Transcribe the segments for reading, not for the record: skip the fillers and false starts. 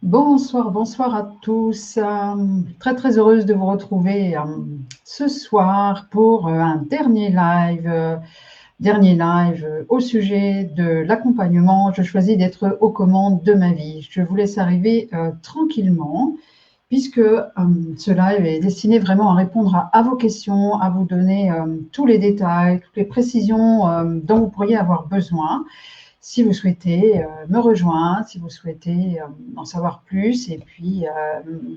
Bonsoir, bonsoir à tous. Très très heureuse de vous retrouver ce soir pour un dernier live au sujet de l'accompagnement. Je choisis d'être aux commandes de ma vie. Je vous laisse arriver tranquillement puisque ce live est destiné vraiment à répondre à vos questions, à vous donner tous les détails, toutes les précisions dont vous pourriez avoir besoin. Si vous souhaitez me rejoindre, si vous souhaitez en savoir plus, et puis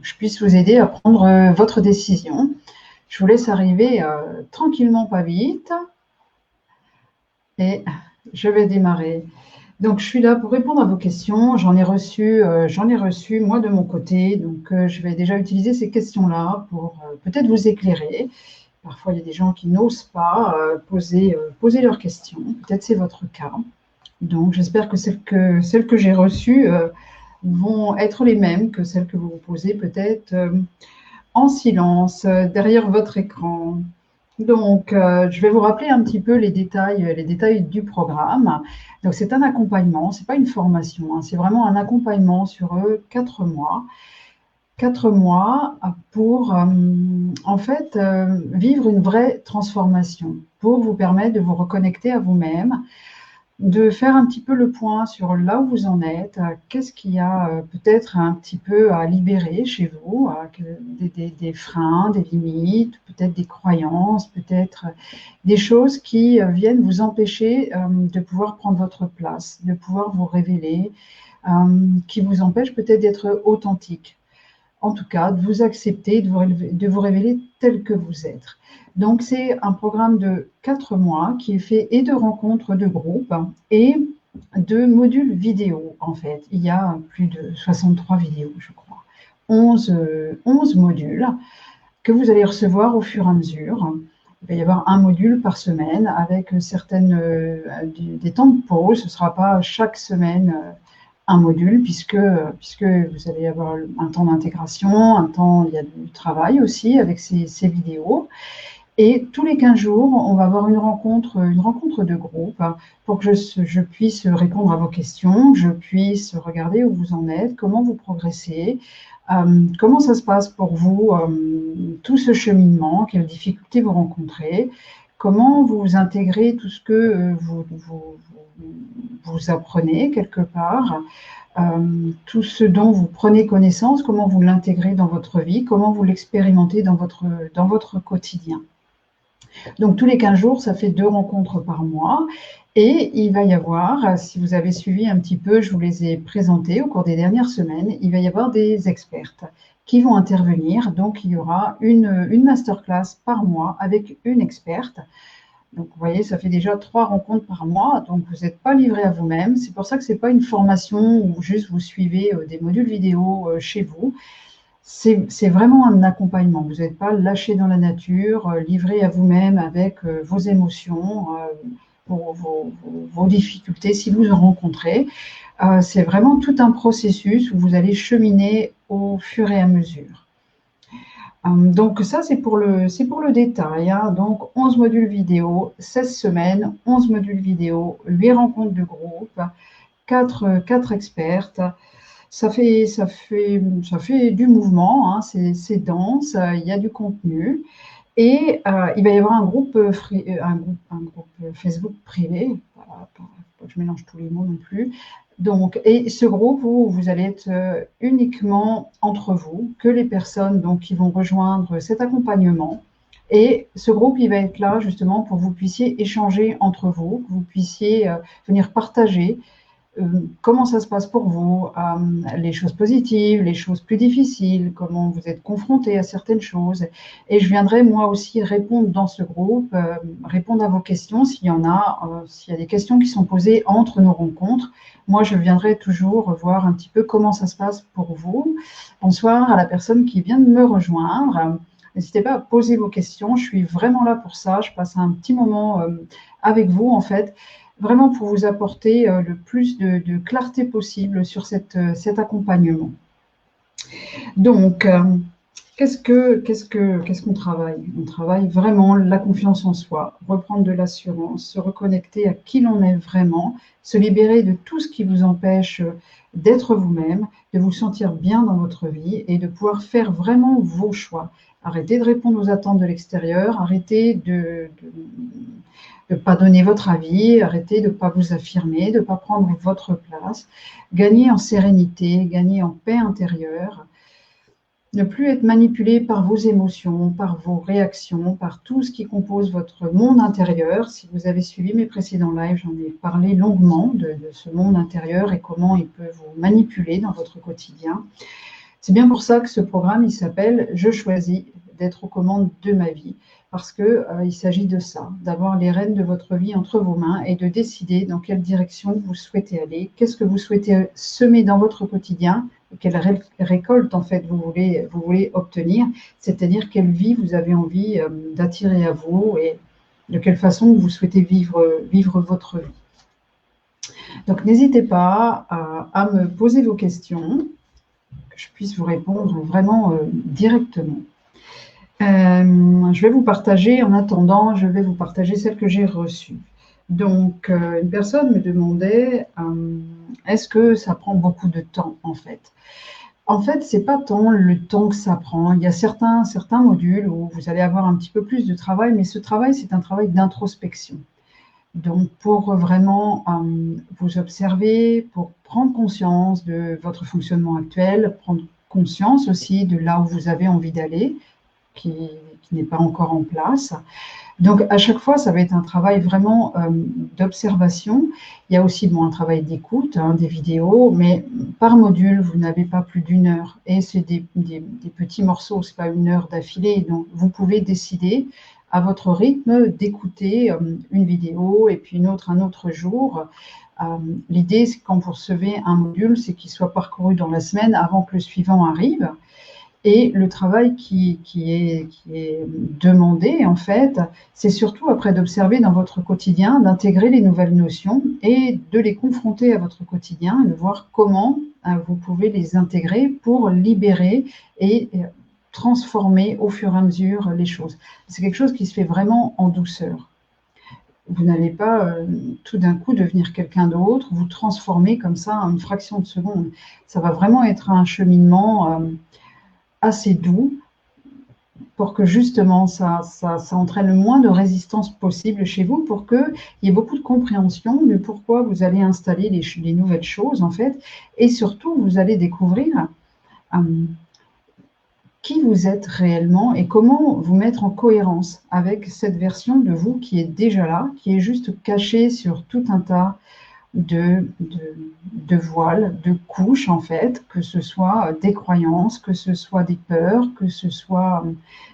je puisse vous aider à prendre votre décision. Je vous laisse arriver tranquillement, pas vite, et je vais démarrer. Donc, je suis là pour répondre à vos questions. J'en ai reçu moi de mon côté. Donc, je vais déjà utiliser ces questions-là pour peut-être vous éclairer. Parfois, il y a des gens qui n'osent pas poser leurs questions. Peut-être c'est votre cas. Donc, j'espère que celles que j'ai reçues vont être les mêmes que celles que vous vous posez peut-être en silence derrière votre écran. Donc, je vais vous rappeler un petit peu les détails du programme. Donc, c'est un accompagnement, c'est pas une formation, hein, c'est vraiment un accompagnement sur 4 mois. 4 mois pour, en fait, vivre une vraie transformation, pour vous permettre de vous reconnecter à vous-même, de faire un petit peu le point sur là où vous en êtes, qu'est-ce qu'il y a peut-être un petit peu à libérer chez vous, des freins, des limites, peut-être des croyances, peut-être des choses qui viennent vous empêcher de pouvoir prendre votre place, de pouvoir vous révéler, qui vous empêchent peut-être d'être authentique. En tout cas, de vous accepter, de vous révéler tel que vous êtes. Donc, c'est un programme de 4 mois qui est fait et de rencontres de groupe et de modules vidéo, en fait. Il y a plus de 63 vidéos, je crois. 11 modules que vous allez recevoir au fur et à mesure. Il va y avoir un module par semaine avec des temps de pause. Ce ne sera pas chaque semaine un module, puisque vous allez avoir un temps d'intégration, il y a du travail aussi avec ces vidéos. Et tous les 15 jours, on va avoir une rencontre de groupe pour que je puisse répondre à vos questions, que je puisse regarder où vous en êtes, comment vous progressez, comment ça se passe pour vous, tout ce cheminement, quelles difficultés vous rencontrez, comment vous intégrez tout ce que vous apprenez quelque part, tout ce dont vous prenez connaissance, comment vous l'intégrez dans votre vie, comment vous l'expérimentez dans votre quotidien. Donc, tous les 15 jours, ça fait 2 rencontres par mois. Et il va y avoir, si vous avez suivi un petit peu, je vous les ai présentées au cours des dernières semaines, il va y avoir des expertes qui vont intervenir. Donc, il y aura une masterclass par mois avec une experte. Donc, vous voyez, ça fait déjà 3 rencontres par mois. Donc, vous n'êtes pas livré à vous-même. C'est pour ça que ce n'est pas une formation où juste vous suivez des modules vidéo chez vous. C'est vraiment un accompagnement. Vous n'êtes pas lâché dans la nature, livré à vous-même avec vos émotions, vos difficultés, si vous en rencontrez. C'est vraiment tout un processus où vous allez cheminer au fur et à mesure. Donc ça, c'est pour le détail, hein. Donc 11 modules vidéo, 16 semaines, 11 modules vidéo, 8 rencontres de groupe, 4 expertes. Ça fait du mouvement, hein, c'est dense, il y a du contenu. Et il va y avoir un groupe Facebook privé, voilà, pas que je mélange tous les mots non plus. Donc, et ce groupe où vous allez être uniquement entre vous, que les personnes donc, qui vont rejoindre cet accompagnement. Et ce groupe, il va être là justement pour que vous puissiez échanger entre vous, que vous puissiez venir partager comment ça se passe pour vous, les choses positives, les choses plus difficiles, comment vous êtes confronté à certaines choses. Et je viendrai moi aussi répondre dans ce groupe, répondre à vos questions s'il y en a, s'il y a des questions qui sont posées entre nos rencontres. Moi, je viendrai toujours voir un petit peu comment ça se passe pour vous. Bonsoir à la personne qui vient de me rejoindre. N'hésitez pas à poser vos questions. Je suis vraiment là pour ça. Je passe un petit moment avec vous, en fait, vraiment pour vous apporter le plus de clarté possible sur cet accompagnement. Donc, Qu'est-ce qu'on travaille? On travaille vraiment la confiance en soi, reprendre de l'assurance, se reconnecter à qui l'on est vraiment, se libérer de tout ce qui vous empêche d'être vous-même, de vous sentir bien dans votre vie et de pouvoir faire vraiment vos choix. Arrêtez de répondre aux attentes de l'extérieur, arrêtez de ne pas donner votre avis, arrêtez de ne pas vous affirmer, de ne pas prendre votre place, gagnez en sérénité, gagnez en paix intérieure. Ne plus être manipulé par vos émotions, par vos réactions, par tout ce qui compose votre monde intérieur. Si vous avez suivi mes précédents lives, j'en ai parlé longuement de ce monde intérieur et comment il peut vous manipuler dans votre quotidien. C'est bien pour ça que ce programme, il s'appelle « Je choisis d'être aux commandes de ma vie ». Parce qu'il s'agit de ça, d'avoir les rênes de votre vie entre vos mains et de décider dans quelle direction vous souhaitez aller, qu'est-ce que vous souhaitez semer dans votre quotidien, quelle récolte en fait vous voulez obtenir, c'est-à-dire quelle vie vous avez envie d'attirer à vous et de quelle façon vous souhaitez vivre votre vie. Donc n'hésitez pas à me poser vos questions, que je puisse vous répondre vraiment directement. Je vais vous partager, en attendant, je vais vous partager celle que j'ai reçue. Donc, une personne me demandait, est-ce que ça prend beaucoup de temps, en fait? En fait, ce n'est pas tant le temps que ça prend. Il y a certains modules où vous allez avoir un petit peu plus de travail, mais ce travail, c'est un travail d'introspection. Donc, pour vraiment vous observer, pour prendre conscience de votre fonctionnement actuel, prendre conscience aussi de là où vous avez envie d'aller, qui n'est pas encore en place. Donc, à chaque fois, ça va être un travail vraiment d'observation. Il y a aussi un travail d'écoute, des vidéos, mais par module, vous n'avez pas plus d'1 heure. Et c'est des petits morceaux, ce n'est pas 1 heure d'affilée. Donc, vous pouvez décider à votre rythme d'écouter une vidéo et puis une autre un autre jour. L'idée, c'est quand vous recevez un module, c'est qu'il soit parcouru dans la semaine avant que le suivant arrive. Et le travail qui est demandé, en fait, c'est surtout après d'observer dans votre quotidien, d'intégrer les nouvelles notions et de les confronter à votre quotidien, de voir comment vous pouvez les intégrer pour libérer et transformer au fur et à mesure les choses. C'est quelque chose qui se fait vraiment en douceur. Vous n'allez pas tout d'un coup devenir quelqu'un d'autre, vous transformer comme ça en une fraction de seconde. Ça va vraiment être un cheminement assez doux pour que justement ça entraîne le moins de résistance possible chez vous, pour qu'il y ait beaucoup de compréhension de pourquoi vous allez installer les nouvelles choses en fait, et surtout vous allez découvrir qui vous êtes réellement et comment vous mettre en cohérence avec cette version de vous qui est déjà là, qui est juste cachée sur tout un tas de voiles, de couches en fait, que ce soit des croyances, que ce soit des peurs, que ce soit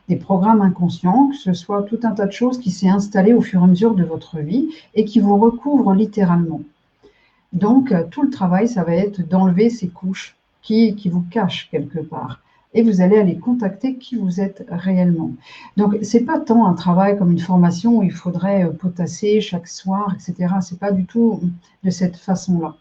des programmes inconscients, que ce soit tout un tas de choses qui s'est installé au fur et à mesure de votre vie et qui vous recouvrent littéralement. Donc tout le travail, ça va être d'enlever ces couches qui vous cachent quelque part. Et vous allez aller contacter qui vous êtes réellement. Donc, ce n'est pas tant un travail comme une formation où il faudrait potasser chaque soir, etc. Ce n'est pas du tout de cette façon-là.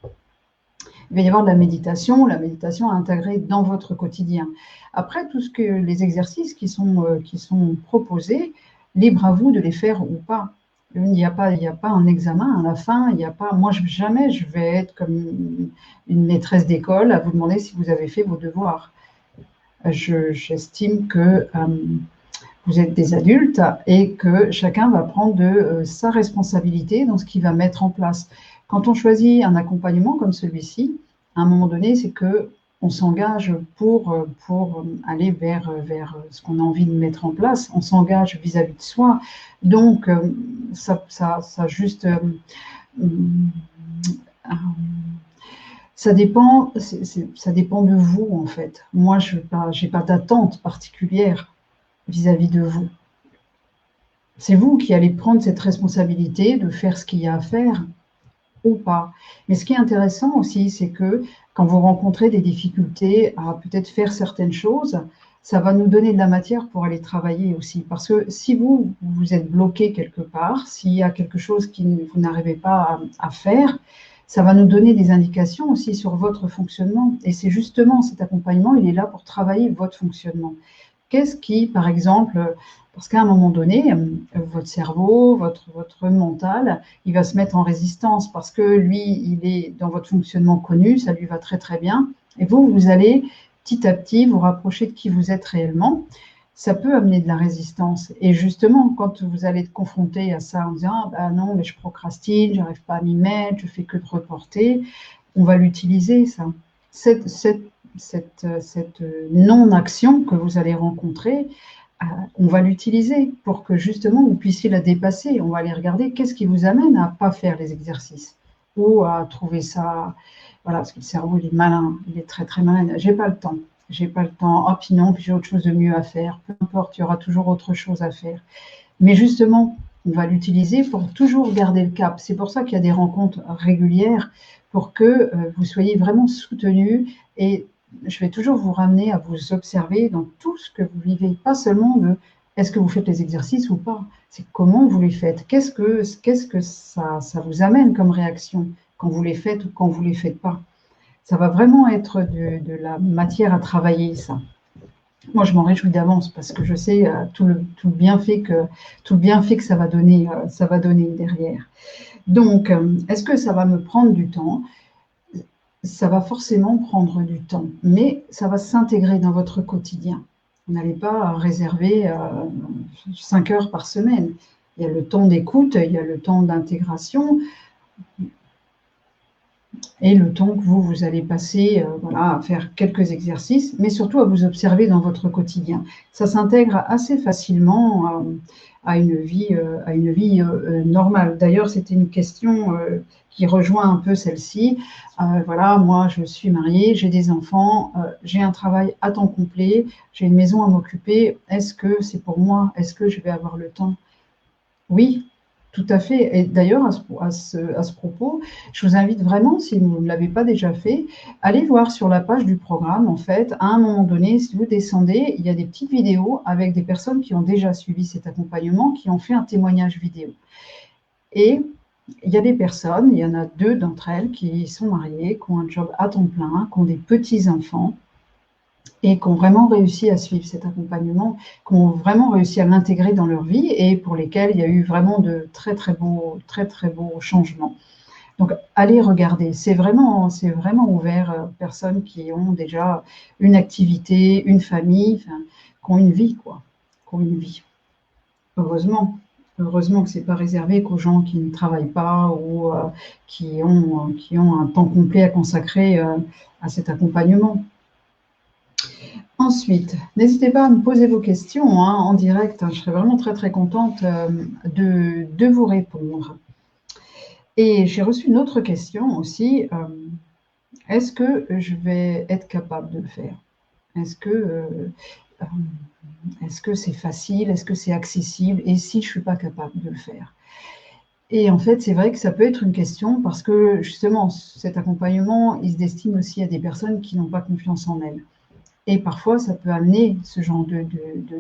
Il va y avoir de la méditation à intégrer dans votre quotidien. Après, les exercices qui sont proposés, libre à vous de les faire ou pas. Il n'y a pas un examen à la fin, il n'y a pas. Moi, jamais je vais être comme une maîtresse d'école à vous demander si vous avez fait vos devoirs. J'estime que vous êtes des adultes et que chacun va prendre de sa responsabilité dans ce qu'il va mettre en place. Quand on choisit un accompagnement comme celui-ci, à un moment donné, c'est qu'on s'engage pour aller vers ce qu'on a envie de mettre en place. On s'engage vis-à-vis de soi. Donc, ça dépend de vous, en fait. Moi, je n'ai pas d'attente particulière vis-à-vis de vous. C'est vous qui allez prendre cette responsabilité de faire ce qu'il y a à faire ou pas. Mais ce qui est intéressant aussi, c'est que quand vous rencontrez des difficultés à peut-être faire certaines choses, ça va nous donner de la matière pour aller travailler aussi. Parce que si vous êtes bloqué quelque part, s'il y a quelque chose que vous n'arrivez pas à faire, ça va nous donner des indications aussi sur votre fonctionnement. Et c'est justement cet accompagnement, il est là pour travailler votre fonctionnement. qu'est-ce qui, par exemple, parce qu'à un moment donné, votre cerveau, votre mental, il va se mettre en résistance parce que lui, il est dans votre fonctionnement connu, ça lui va très très bien. Et vous allez petit à petit vous rapprocher de qui vous êtes réellement. Ça peut amener de la résistance. Et justement, quand vous allez être confronté à ça en disant « Ah bah non, mais je procrastine, j'arrive pas à m'y mettre, je fais que de reporter », on va l'utiliser, ça. Cette non-action que vous allez rencontrer, on va l'utiliser pour que justement vous puissiez la dépasser. On va aller regarder qu'est-ce qui vous amène à ne pas faire les exercices ou à trouver ça. Voilà, parce que le cerveau, il est malin, il est très très malin. J'ai pas le temps. J'ai pas le temps. Ah, puis non, puis j'ai autre chose de mieux à faire. Peu importe, il y aura toujours autre chose à faire. Mais justement, on va l'utiliser pour toujours garder le cap. C'est pour ça qu'il y a des rencontres régulières pour que vous soyez vraiment soutenus. Et je vais toujours vous ramener à vous observer dans tout ce que vous vivez. Pas seulement de est-ce que vous faites les exercices ou pas. C'est comment vous les faites. Qu'est-ce que ça vous amène comme réaction quand vous les faites ou quand vous ne les faites pas. Ça va vraiment être de la matière à travailler, ça. Moi, je m'en réjouis d'avance parce que je sais tout le bienfait que ça va donner derrière. Donc, est-ce que ça va me prendre du temps? Ça va forcément prendre du temps, mais ça va s'intégrer dans votre quotidien. Vous n'allez pas réserver 5 heures par semaine. Il y a le temps d'écoute, il y a le temps d'intégration et le temps que vous allez passer à faire quelques exercices, mais surtout à vous observer dans votre quotidien. Ça s'intègre assez facilement à une vie normale. D'ailleurs, c'était une question qui rejoint un peu celle-ci. Voilà, moi, je suis mariée, j'ai des enfants, j'ai un travail à temps complet, j'ai une maison à m'occuper. Est-ce que c'est pour moi? Est-ce que je vais avoir le temps? Oui, tout à fait. Et d'ailleurs, à ce propos, je vous invite vraiment, si vous ne l'avez pas déjà fait, allez voir sur la page du programme, en fait, à un moment donné, si vous descendez, il y a des petites vidéos avec des personnes qui ont déjà suivi cet accompagnement, qui ont fait un témoignage vidéo. Et il y a des personnes, il y en a 2 d'entre elles qui sont mariées, qui ont un job à temps plein, qui ont des petits-enfants, et qui ont vraiment réussi à suivre cet accompagnement, qui ont vraiment réussi à l'intégrer dans leur vie et pour lesquels il y a eu vraiment de très très beaux changements. Donc allez regarder, c'est vraiment ouvert aux personnes qui ont déjà une activité, une famille, enfin, qui ont une vie, quoi, qui ont une vie. Heureusement que ce n'est pas réservé qu'aux gens qui ne travaillent pas ou qui ont un temps complet à consacrer à cet accompagnement. Ensuite, n'hésitez pas à me poser vos questions en direct. Je serais vraiment très très contente de vous répondre. Et j'ai reçu une autre question aussi. Est-ce que je vais être capable de le faire? Est-ce que c'est facile? Est-ce que c'est accessible? Et si je ne suis pas capable de le faire? Et en fait, c'est vrai que ça peut être une question parce que justement, cet accompagnement, il se destine aussi à des personnes qui n'ont pas confiance en elles. Et parfois, ça peut amener ce genre de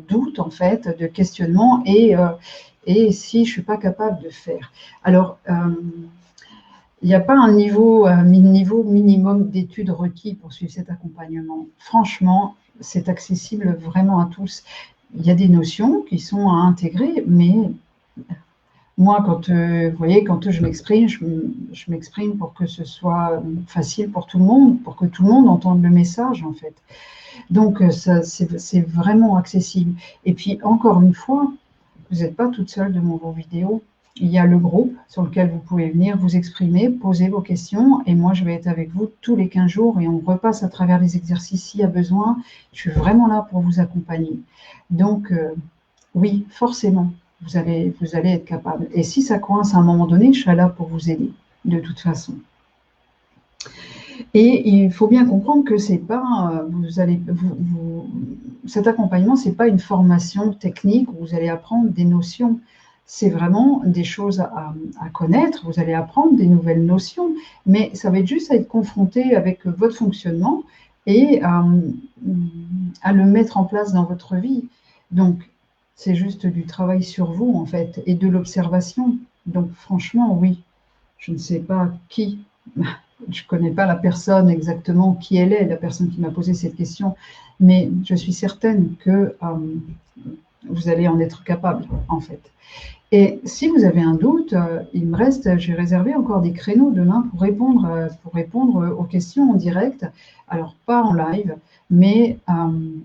doute, en fait, de questionnement, et si je ne suis pas capable de faire. Alors, il n'y a pas un niveau minimum d'études requis pour suivre cet accompagnement. Franchement, c'est accessible vraiment à tous. Il y a des notions qui sont à intégrer, mais moi, quand je m'exprime, je m'exprime pour que ce soit facile pour tout le monde, pour que tout le monde entende le message, en fait. Donc, c'est vraiment accessible. Et puis, encore une fois, vous n'êtes pas toute seule devant vos vidéos. Il y a le groupe sur lequel vous pouvez venir vous exprimer, poser vos questions. Et moi, je vais être avec vous tous les 15 jours et on repasse à travers les exercices s'il y a besoin. Je suis vraiment là pour vous accompagner. Donc, oui, forcément, vous allez être capable. Et si ça coince à un moment donné, je serai là pour vous aider, de toute façon. Et il faut bien comprendre que c'est pas, cet accompagnement, c'est pas une formation technique où vous allez apprendre des notions. C'est vraiment des choses à connaître. Vous allez apprendre des nouvelles notions, mais ça va être juste à être confronté avec votre fonctionnement et à le mettre en place dans votre vie. Donc, c'est juste du travail sur vous, en fait, et de l'observation. Donc, franchement, oui, je ne sais pas qui je connais pas la personne exactement qui elle est, la personne qui m'a posé cette question, mais je suis certaine que vous allez en être capable, en fait. Et si vous avez un doute, il me reste, j'ai réservé encore des créneaux demain pour répondre aux questions en direct. Alors, pas en live, mais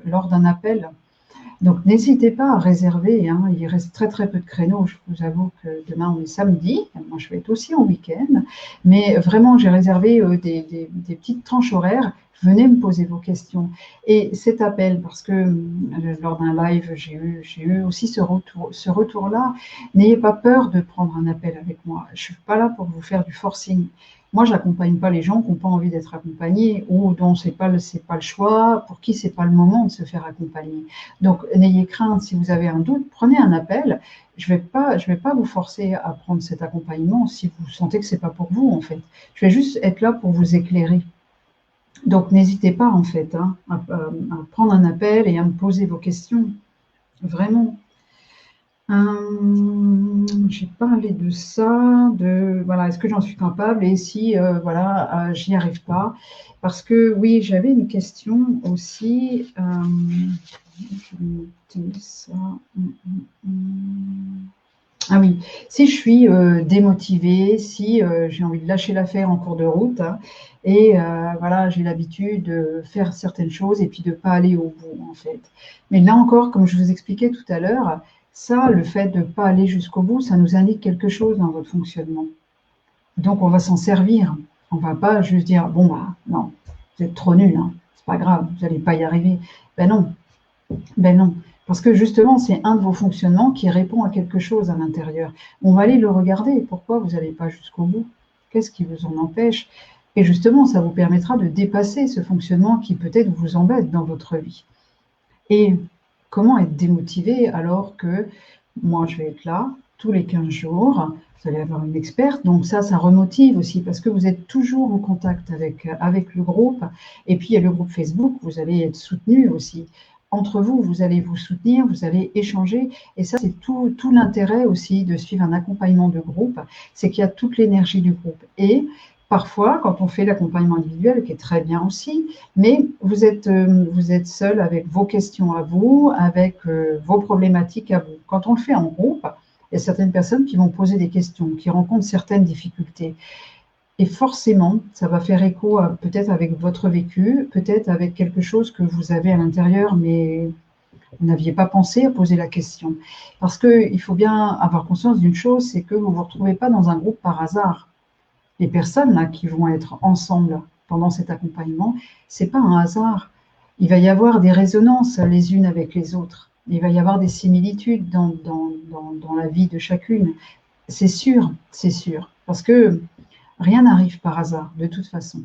lors d'un appel. Donc, n'hésitez pas à réserver, hein. Il reste très très peu de créneaux. Je vous avoue que demain, on est samedi. Moi, je vais être aussi en week-end. Mais vraiment, j'ai réservé des petites tranches horaires. Venez me poser vos questions. Et cet appel, parce que lors d'un live, j'ai eu aussi ce retour-là. N'ayez pas peur de prendre un appel avec moi. Je ne suis pas là pour vous faire du forcing. Moi, je n'accompagne pas les gens qui n'ont pas envie d'être accompagnés ou dont ce n'est pas le choix, pour qui ce n'est pas le moment de se faire accompagner. Donc, n'ayez crainte, si vous avez un doute, prenez un appel. Je vais pas vous forcer à prendre cet accompagnement si vous sentez que ce n'est pas pour vous, en fait. Je vais juste être là pour vous éclairer. Donc, n'hésitez pas, en fait, hein, à prendre un appel et à me poser vos questions. Vraiment. J'ai parlé de ça, de voilà, est-ce que j'en suis capable et si voilà, j'y arrive pas. Parce que oui, j'avais une question aussi. Je vais noter ça. Ah oui, si je suis démotivée, si j'ai envie de lâcher l'affaire en cours de route, hein, et voilà, j'ai l'habitude de faire certaines choses et puis de ne pas aller au bout, en fait. Mais là encore, comme je vous expliquais tout à l'heure, ça, le fait de ne pas aller jusqu'au bout, ça nous indique quelque chose dans votre fonctionnement. Donc, on va s'en servir. On ne va pas juste dire, bon, bah, non, vous êtes trop nul, hein, c'est pas grave, vous n'allez pas y arriver. Ben non, ben non. Parce que justement, c'est un de vos fonctionnements qui répond à quelque chose à l'intérieur. On va aller le regarder. Pourquoi vous n'allez pas jusqu'au bout? Qu'est-ce qui vous en empêche? Et justement, ça vous permettra de dépasser ce fonctionnement qui peut-être vous embête dans votre vie. Et comment être démotivé alors que moi, je vais être là tous les 15 jours, vous allez avoir une experte, donc ça remotive aussi parce que vous êtes toujours en contact avec le groupe. Et puis, il y a le groupe Facebook, vous allez être soutenu aussi. Entre vous, vous allez vous soutenir, vous allez échanger. Et ça, c'est tout l'intérêt aussi de suivre un accompagnement de groupe, c'est qu'il y a toute l'énergie du groupe. Et parfois, quand on fait l'accompagnement individuel, qui est très bien aussi, mais vous êtes seul avec vos questions à vous, avec vos problématiques à vous. Quand on le fait en groupe, il y a certaines personnes qui vont poser des questions, qui rencontrent certaines difficultés. Et forcément, ça va faire écho peut-être avec votre vécu, peut-être avec quelque chose que vous avez à l'intérieur, mais vous n'aviez pas pensé à poser la question. Parce qu'il faut bien avoir conscience d'une chose, c'est que vous ne vous retrouvez pas dans un groupe par hasard. Les personnes là, qui vont être ensemble pendant cet accompagnement, ce n'est pas un hasard. Il va y avoir des résonances les unes avec les autres. Il va y avoir des similitudes dans la vie de chacune. C'est sûr, parce que rien n'arrive par hasard, de toute façon.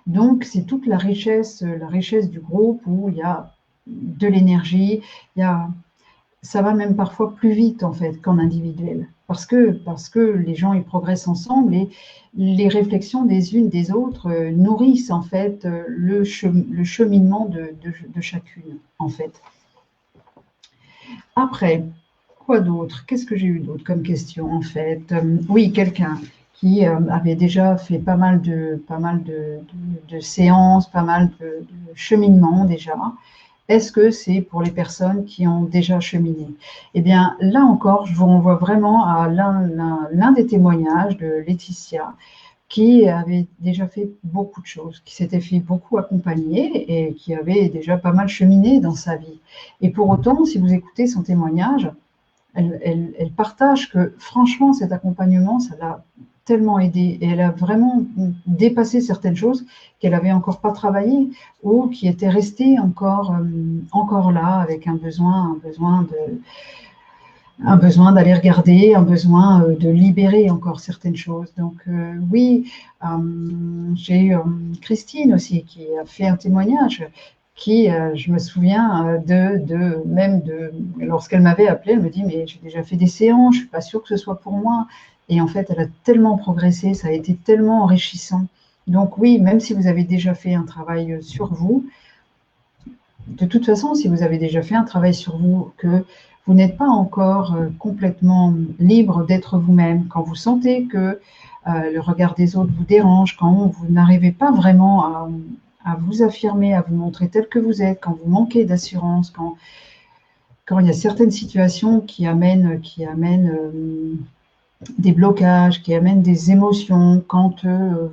Donc, c'est toute la richesse du groupe où il y a de l'énergie, ça va même parfois plus vite en fait qu'en individuel, parce que les gens ils progressent ensemble et les réflexions des unes des autres nourrissent en fait le cheminement de chacune en fait. Après, quoi d'autre? Qu'est-ce que j'ai eu d'autre comme question en fait? Oui, quelqu'un qui avait déjà fait pas mal de séances, pas mal de cheminement déjà. Est-ce que c'est pour les personnes qui ont déjà cheminé? Eh bien, là encore, je vous renvoie vraiment à l'un des témoignages de Laetitia, qui avait déjà fait beaucoup de choses, qui s'était fait beaucoup accompagner et qui avait déjà pas mal cheminé dans sa vie. Et pour autant, si vous écoutez son témoignage, elle partage que franchement, cet accompagnement, ça l'a tellement aidée et elle a vraiment dépassé certaines choses qu'elle n'avait encore pas travaillées ou qui étaient restées encore là avec un besoin d'aller regarder, un besoin de libérer encore certaines choses. Donc oui, j'ai Christine aussi qui a fait un témoignage qui, je me souviens lorsqu'elle m'avait appelée, elle me dit mais j'ai déjà fait des séances, je suis pas sûre que ce soit pour moi. Et en fait, elle a tellement progressé, ça a été tellement enrichissant. Donc oui, même si vous avez déjà fait un travail sur vous, de toute façon, si vous avez déjà fait un travail sur vous, que vous n'êtes pas encore complètement libre d'être vous-même, quand vous sentez que le regard des autres vous dérange, quand vous n'arrivez pas vraiment à vous affirmer, à vous montrer tel que vous êtes, quand vous manquez d'assurance, quand il y a certaines situations qui amènent des blocages, qui amènent des émotions, quand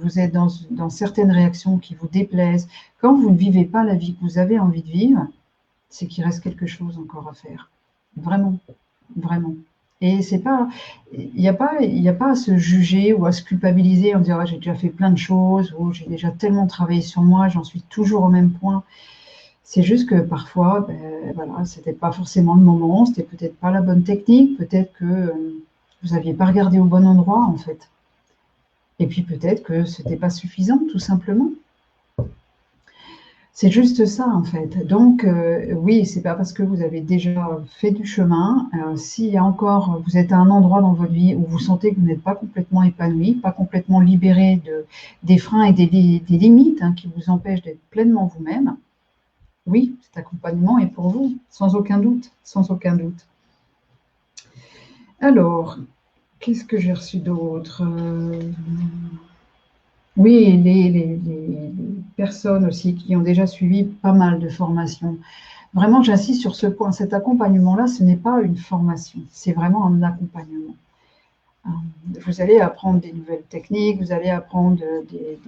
vous êtes dans certaines réactions qui vous déplaisent, quand vous ne vivez pas la vie que vous avez envie de vivre, c'est qu'il reste quelque chose encore à faire. Vraiment, vraiment. Et c'est pas, il n'y a pas à se juger ou à se culpabiliser en disant ah, j'ai déjà fait plein de choses ou j'ai déjà tellement travaillé sur moi, j'en suis toujours au même point. C'est juste que parfois, voilà, c'était pas forcément le moment, c'était peut-être pas la bonne technique, peut-être que vous n'aviez pas regardé au bon endroit en fait. Et puis peut-être que c'était pas suffisant, tout simplement. C'est juste ça en fait. Donc oui, c'est pas parce que vous avez déjà fait du chemin. S'il y a encore, vous êtes à un endroit dans votre vie où vous sentez que vous n'êtes pas complètement épanoui, pas complètement libéré des freins et des limites qui vous empêchent d'être pleinement vous-même, oui, cet accompagnement est pour vous, sans aucun doute, sans aucun doute. Alors, qu'est-ce que j'ai reçu d'autre? Oui, les personnes aussi qui ont déjà suivi pas mal de formations. Vraiment, j'insiste sur ce point. Cet accompagnement-là, ce n'est pas une formation, c'est vraiment un accompagnement. Vous allez apprendre des nouvelles techniques, vous allez apprendre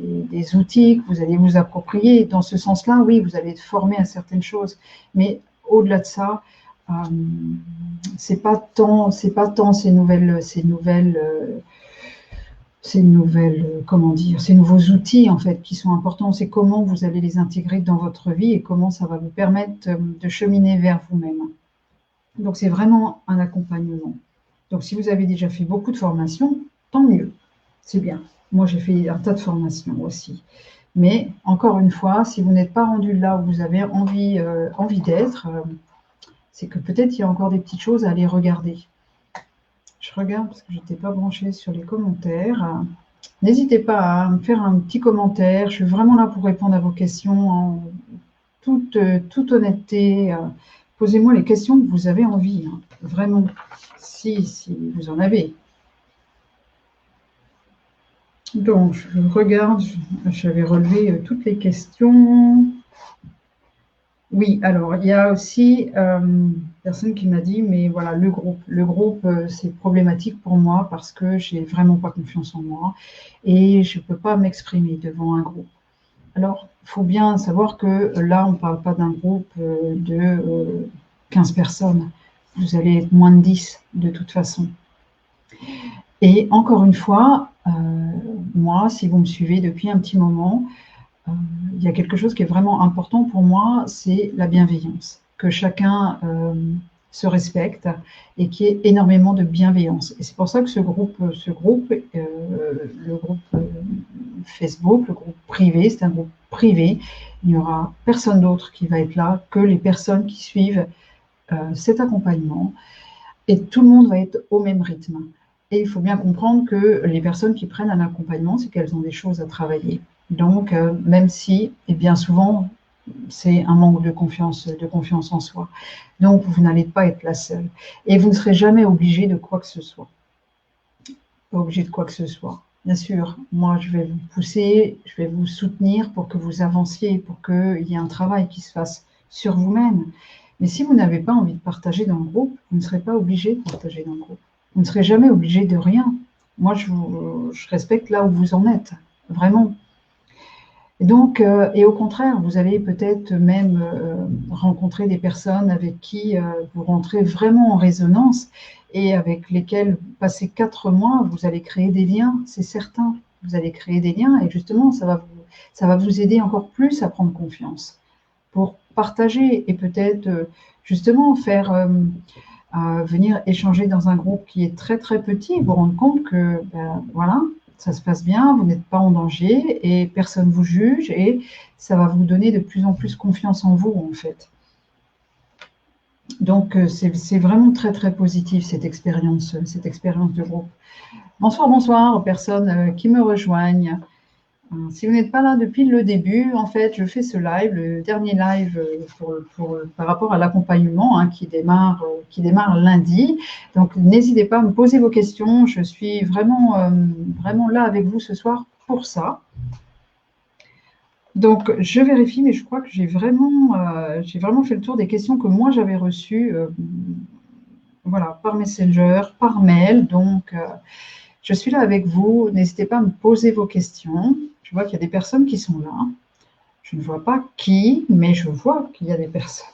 des outils que vous allez vous approprier. Dans ce sens-là, oui, vous allez être formé à certaines choses. Mais au-delà de ça, c'est pas tant ces nouveaux outils en fait qui sont importants. C'est comment vous allez les intégrer dans votre vie et comment ça va vous permettre de cheminer vers vous-même. Donc c'est vraiment un accompagnement. Donc si vous avez déjà fait beaucoup de formations, tant mieux, c'est bien. Moi j'ai fait un tas de formations aussi. Mais encore une fois, si vous n'êtes pas rendu là où vous avez envie d'être, c'est que peut-être il y a encore des petites choses à aller regarder. Je regarde parce que je n'étais pas branchée sur les commentaires. N'hésitez pas à me faire un petit commentaire. Je suis vraiment là pour répondre à vos questions en toute honnêteté. Posez-moi les questions que vous avez envie, vraiment, si vous en avez. Donc, je regarde, j'avais relevé toutes les questions. Oui, alors, il y a aussi une personne qui m'a dit, mais voilà, le groupe, c'est problématique pour moi parce que j'ai vraiment pas confiance en moi et je ne peux pas m'exprimer devant un groupe. Alors, il faut bien savoir que là, on ne parle pas d'un groupe de 15 personnes. Vous allez être moins de 10 de toute façon. Et encore une fois, moi, si vous me suivez depuis un petit moment, il y a quelque chose qui est vraiment important pour moi, c'est la bienveillance. Que chacun se respecte et qu'il y ait énormément de bienveillance. Et c'est pour ça que le groupe Facebook, le groupe privé, c'est un groupe privé. Il n'y aura personne d'autre qui va être là que les personnes qui suivent cet accompagnement. Et tout le monde va être au même rythme. Et il faut bien comprendre que les personnes qui prennent un accompagnement, c'est qu'elles ont des choses à travailler. Donc, même si, et bien souvent, c'est un manque de confiance en soi. Donc, vous n'allez pas être la seule. Et vous ne serez jamais obligé de quoi que ce soit. Pas obligé de quoi que ce soit. Bien sûr, moi, je vais vous pousser, je vais vous soutenir pour que vous avanciez, pour qu'il y ait un travail qui se fasse sur vous-même. Mais si vous n'avez pas envie de partager dans le groupe, vous ne serez pas obligé de partager dans le groupe. Vous ne serez jamais obligé de rien. Moi, je respecte là où vous en êtes, vraiment. Et donc, et au contraire, vous allez peut-être même rencontrer des personnes avec qui vous rentrez vraiment en résonance et avec lesquelles, passé 4 mois, vous allez créer des liens, c'est certain. Vous allez créer des liens et justement, ça va vous aider encore plus à prendre confiance pour partager et peut-être justement faire venir échanger dans un groupe qui est très très petit, vous rendre compte que voilà, ça se passe bien, vous n'êtes pas en danger et personne ne vous juge et ça va vous donner de plus en plus confiance en vous en fait. Donc c'est vraiment très très positif cette expérience de groupe. Bonsoir aux personnes qui me rejoignent. Si vous n'êtes pas là depuis le début, en fait, je fais ce live, le dernier live par rapport à l'accompagnement qui démarre lundi. Donc, n'hésitez pas à me poser vos questions. Je suis vraiment, vraiment là avec vous ce soir pour ça. Donc, je vérifie, mais je crois que j'ai vraiment fait le tour des questions que moi j'avais reçues voilà, par Messenger, par mail. Donc, je suis là avec vous. N'hésitez pas à me poser vos questions. Je vois qu'il y a des personnes qui sont là. Je ne vois pas qui, mais je vois qu'il y a des personnes.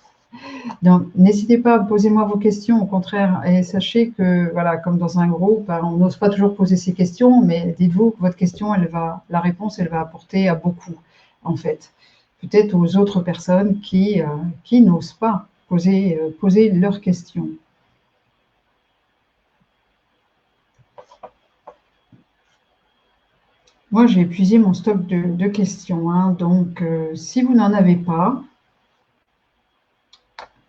Donc, n'hésitez pas à poser moi vos questions. Au contraire, et sachez que, voilà, comme dans un groupe, on n'ose pas toujours poser ses questions, mais dites-vous que votre question, la réponse, elle va apporter à beaucoup, en fait. Peut-être aux autres personnes qui n'osent pas poser leurs questions. Moi, j'ai épuisé mon stock de questions, donc si vous n'en avez pas,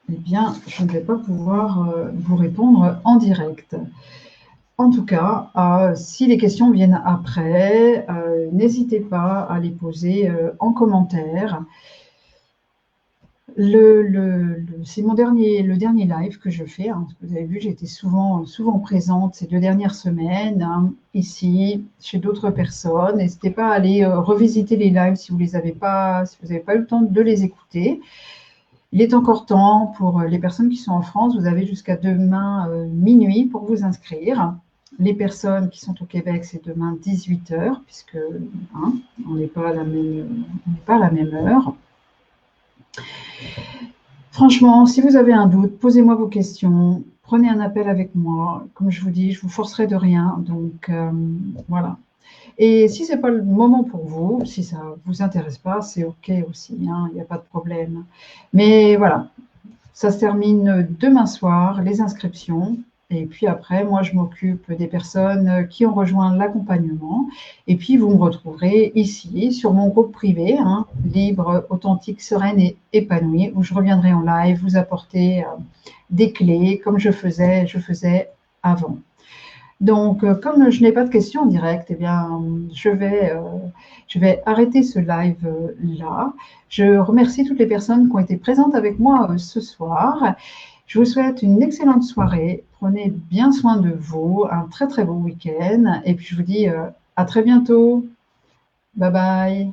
eh bien, je ne vais pas pouvoir vous répondre en direct. En tout cas, si les questions viennent après, n'hésitez pas à les poser en commentaire. C'est le dernier live que je fais. Vous avez vu, j'ai été souvent présente ces 2 dernières semaines, ici, chez d'autres personnes. N'hésitez pas à aller revisiter les lives si vous n'avez pas eu le temps de les écouter. Il est encore temps pour les personnes qui sont en France. Vous avez jusqu'à demain minuit pour vous inscrire. Les personnes qui sont au Québec, c'est demain 18h, puisque on n'est pas à la même heure. Franchement, si vous avez un doute, posez-moi vos questions, prenez un appel avec moi. Comme je vous dis, je vous forcerai de rien. Donc, voilà. Et si ce n'est pas le moment pour vous, si ça ne vous intéresse pas, c'est OK aussi, il n'y a pas de problème. Mais voilà, ça se termine demain soir, les inscriptions. Et puis après, moi, je m'occupe des personnes qui ont rejoint l'accompagnement. Et puis, vous me retrouverez ici, sur mon groupe privé, libre, authentique, sereine et épanouie, où je reviendrai en live, vous apporter des clés, comme je faisais avant. Donc, comme je n'ai pas de questions en direct, eh bien, je vais arrêter ce live là. Je remercie toutes les personnes qui ont été présentes avec moi ce soir. Je vous souhaite une excellente soirée. Prenez bien soin de vous, un très très beau week-end. Et puis, je vous dis à très bientôt. Bye bye.